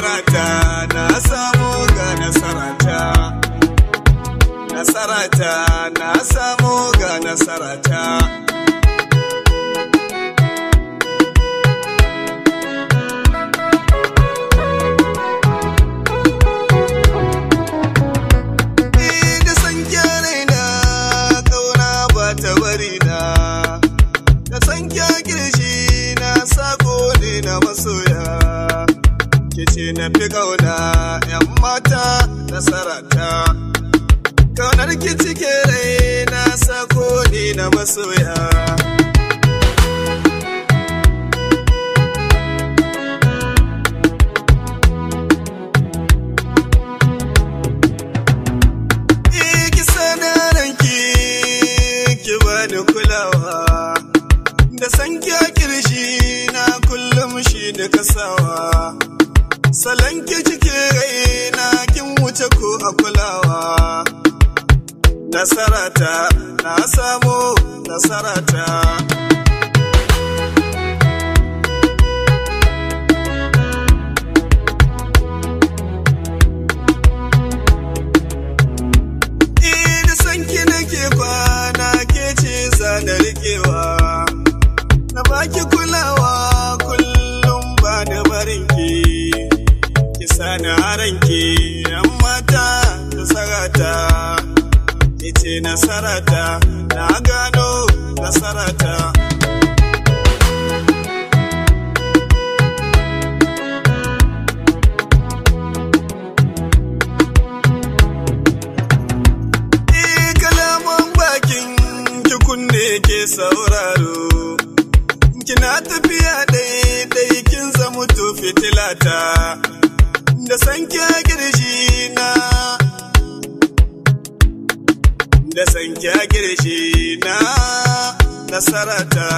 nasarata na samu ga nasarata, nasarata na samu ga nasarata. Kice na fi ƙauna ‘yan mata nasarata, ƙaunar ki cike rai na sako ni na masoya. Ki sana ranki ki bani kulawa, da san ki a kirshi na kullum shi da kasawa. Salon ki cike raina kin wuce ko a kulawa. Nasarata na samu nasarata. Ina san ki nake kwana ke ce zana rikewa, na baki kulawa kullum ba da barinki. Sana ranki ‘yan mata nasarata, ice nasarata na gano nasarata. Kalaman bakin ki kunne ke sauraro, kina tafiya ɗai kin zama to fitilata. Da san kya girshi na, da san kya girshi na nasarata.